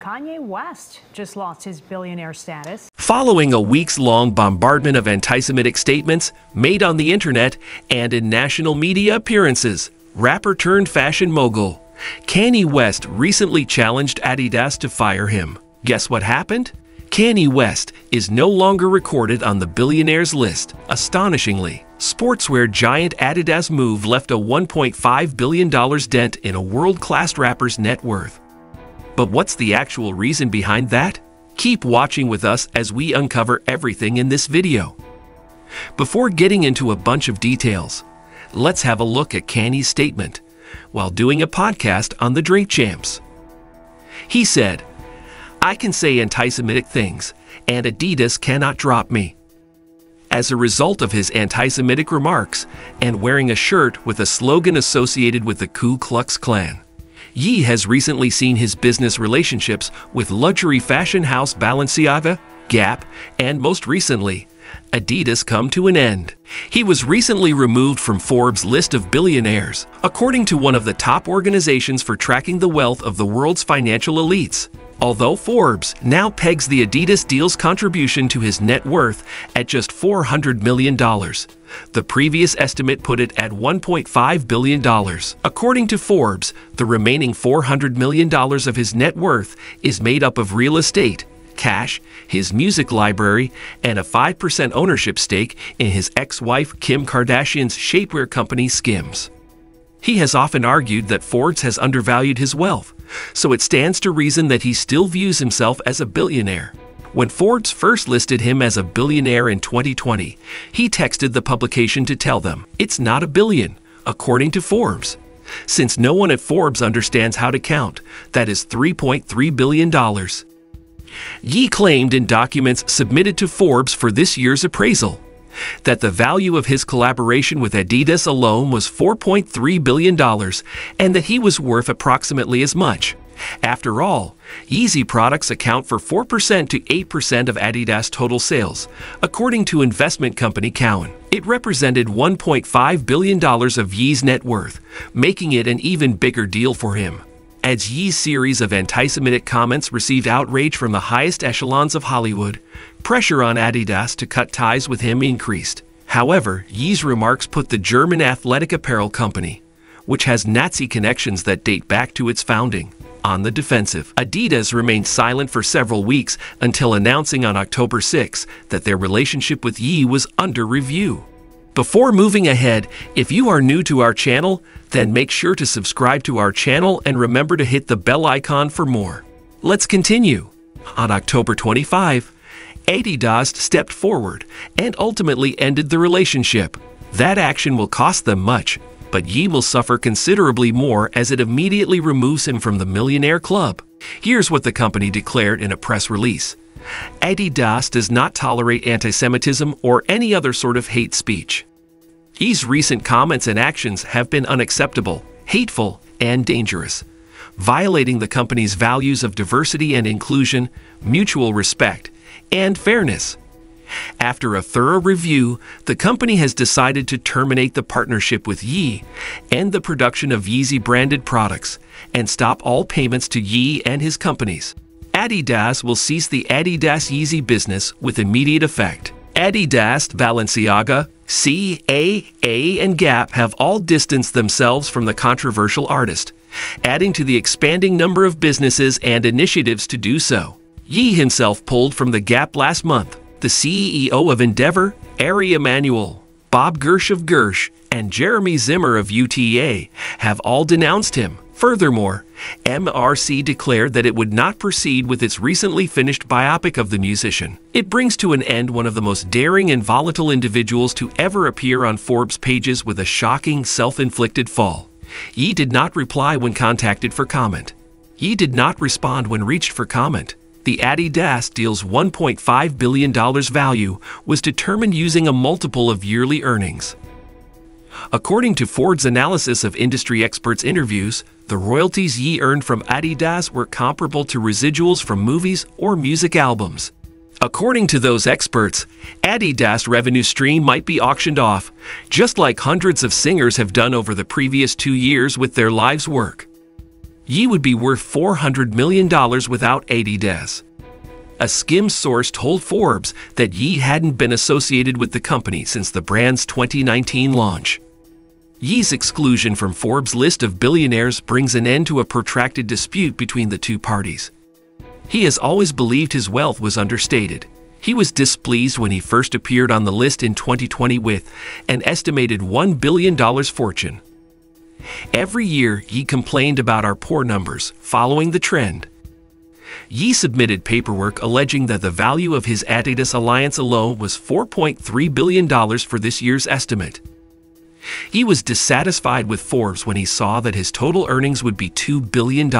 Kanye West just lost his billionaire status. Following a weeks-long bombardment of anti-Semitic statements made on the internet and in national media appearances, rapper-turned-fashion mogul Kanye West recently challenged Adidas to fire him. Guess what happened? Kanye West is no longer recorded on the Billionaires List. Astonishingly, sportswear giant Adidas' move left a $1.5 billion dent in a world-class rapper's net worth. But what's the actual reason behind that? Keep watching with us as we uncover everything in this video. Before getting into a bunch of details, let's have a look at Kanye's statement while doing a podcast on the Drink Champs. He said, "I can say anti-Semitic things, and Adidas cannot drop me." As a result of his anti-Semitic remarks and wearing a shirt with a slogan associated with the Ku Klux Klan, Ye has recently seen his business relationships with luxury fashion house Balenciaga, Gap, and most recently, Adidas come to an end. He was recently removed from Forbes' list of billionaires, according to one of the top organizations for tracking the wealth of the world's financial elites. Although Forbes now pegs the Adidas deal's contribution to his net worth at just $400 million, the previous estimate put it at $1.5 billion. According to Forbes, the remaining $400 million of his net worth is made up of real estate, cash, his music library, and a 5% ownership stake in his ex-wife Kim Kardashian's shapewear company Skims. He has often argued that Forbes has undervalued his wealth, so it stands to reason that he still views himself as a billionaire. When Forbes first listed him as a billionaire in 2020, he texted the publication to tell them, "It's not a billion," according to Forbes. Since no one at Forbes understands how to count, that is $3.3 billion. Ye claimed in documents submitted to Forbes for this year's appraisal that the value of his collaboration with Adidas alone was $4.3 billion and that he was worth approximately as much. After all, Yeezy products account for 4% to 8% of Adidas' total sales, according to investment company Cowen. It represented $1.5 billion of Yee's net worth, making it an even bigger deal for him. As Yee's series of anti-Semitic comments received outrage from the highest echelons of Hollywood, pressure on Adidas to cut ties with him increased. However, Yee's remarks put the German athletic apparel company, which has Nazi connections that date back to its founding, on the defensive. Adidas remained silent for several weeks until announcing on October 6 that their relationship with Yee was under review. Before moving ahead, if you are new to our channel, then make sure to subscribe to our channel and remember to hit the bell icon for more. Let's continue. On October 25, Adidas stepped forward and ultimately ended the relationship. That action will cost them much, but Yee will suffer considerably more as it immediately removes him from the Millionaire Club. Here's what the company declared in a press release. Adidas does not tolerate anti-Semitism or any other sort of hate speech. Yee's recent comments and actions have been unacceptable, hateful, and dangerous, violating the company's values of diversity and inclusion, mutual respect, and fairness. After a thorough review, the company has decided to terminate the partnership with Yee, end the production of Yeezy-branded products, and stop all payments to Yee and his companies. Adidas will cease the Adidas Yeezy business with immediate effect. Adidas, Balenciaga, CAA, and Gap have all distanced themselves from the controversial artist, adding to the expanding number of businesses and initiatives to do so. Yee himself pulled from the Gap last month. The CEO of Endeavor, Ari Emanuel, Bob Gersh of Gersh, and Jeremy Zimmer of UTA have all denounced him. Furthermore, MRC declared that it would not proceed with its recently finished biopic of the musician. It brings to an end one of the most daring and volatile individuals to ever appear on Forbes pages with a shocking, self-inflicted fall. Yee did not reply when contacted for comment. Yee did not respond when reached for comment. The Adidas deal's $1.5 billion value was determined using a multiple of yearly earnings. According to Forbes' analysis of industry experts' interviews, the royalties Yee earned from Adidas were comparable to residuals from movies or music albums. According to those experts, Adidas' revenue stream might be auctioned off, just like hundreds of singers have done over the previous 2 years with their lives' work. Ye would be worth $400 million without Adidas. A skim source told Forbes that Ye hadn't been associated with the company since the brand's 2019 launch. Ye's exclusion from Forbes' list of billionaires brings an end to a protracted dispute between the two parties. He has always believed his wealth was understated. He was displeased when he first appeared on the list in 2020 with an estimated $1 billion fortune. Every year, Ye complained about our poor numbers, following the trend. Ye submitted paperwork alleging that the value of his Adidas alliance alone was $4.3 billion for this year's estimate. He was dissatisfied with Forbes when he saw that his total earnings would be $2 billion,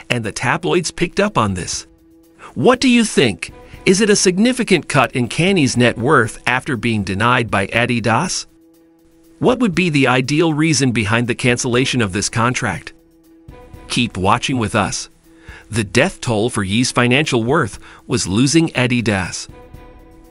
and the tabloids picked up on this. What do you think? Is it a significant cut in Kanye's net worth after being denied by Adidas? What would be the ideal reason behind the cancellation of this contract? Keep watching with us. The death toll for Ye's financial worth was losing Adidas.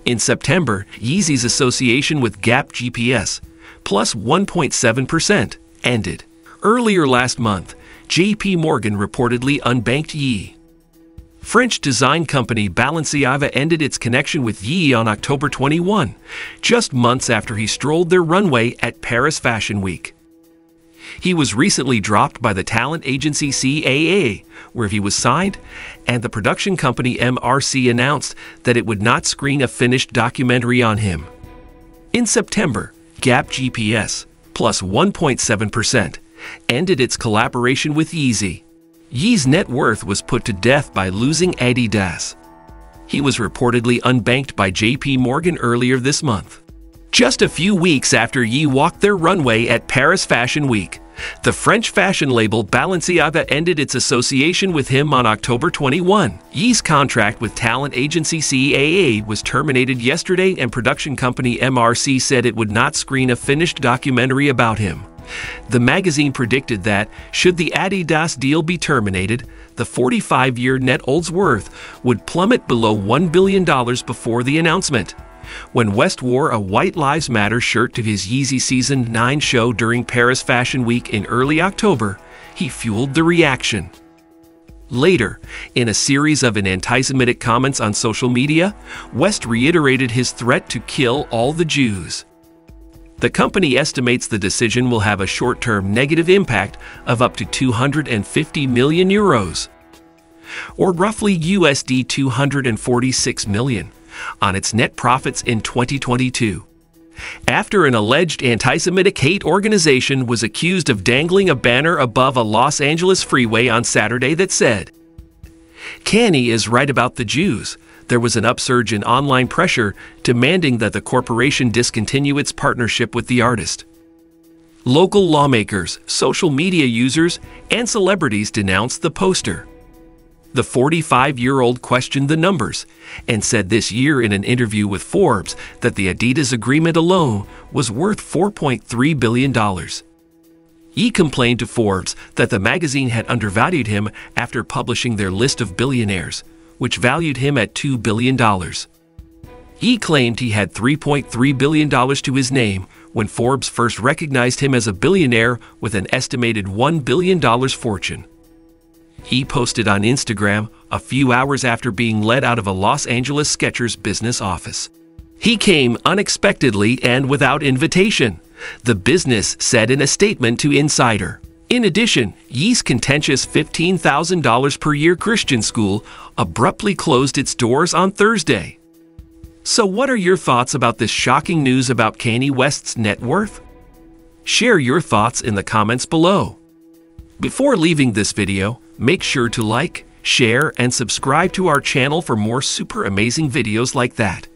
In September, Yeezy's association with Gap GPS, plus 1.7%, ended. Earlier last month, J.P. Morgan reportedly unbanked Ye. French design company Balenciaga ended its connection with Ye on October 21, just months after he strolled their runway at Paris Fashion Week. He was recently dropped by the talent agency CAA, where he was signed, and the production company MRC announced that it would not screen a finished documentary on him. In September, Gap GPS, plus 1.7%, ended its collaboration with Yeezy. Ye's net worth was put to death by losing Adidas. He was reportedly unbanked by J.P. Morgan earlier this month. Just a few weeks after Ye walked their runway at Paris Fashion Week, the French fashion label Balenciaga ended its association with him on October 21. Ye's contract with talent agency CAA was terminated yesterday, and production company MRC said it would not screen a finished documentary about him. The magazine predicted that, should the Adidas deal be terminated, the 45-year net worth would plummet below $1 billion before the announcement. When West wore a White Lives Matter shirt to his Yeezy Season 9 show during Paris Fashion Week in early October, he fueled the reaction. Later, in a series of antisemitic comments on social media, West reiterated his threat to kill all the Jews. The company estimates the decision will have a short-term negative impact of up to 250 million euros, or roughly USD 246 million, on its net profits in 2022. After an alleged anti-Semitic hate organization was accused of dangling a banner above a Los Angeles freeway on Saturday that said, "Kanye is right about the Jews," there was an upsurge in online pressure demanding that the corporation discontinue its partnership with the artist. Local lawmakers, social media users, and celebrities denounced the poster. The 45-year-old questioned the numbers and said this year in an interview with Forbes that the Adidas agreement alone was worth $4.3 billion. He complained to Forbes that the magazine had undervalued him after publishing their list of billionaires, which valued him at $2 billion. He claimed he had $3.3 billion to his name when Forbes first recognized him as a billionaire with an estimated $1 billion fortune. He posted on Instagram a few hours after being let out of a Los Angeles Skechers business office. He came unexpectedly and without invitation, the business said in a statement to Insider. In addition, Ye's contentious $15,000 per year Christian school abruptly closed its doors on Thursday. So what are your thoughts about this shocking news about Kanye West's net worth? Share your thoughts in the comments below. Before leaving this video, make sure to like, share, and subscribe to our channel for more super amazing videos like that.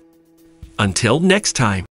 Until next time.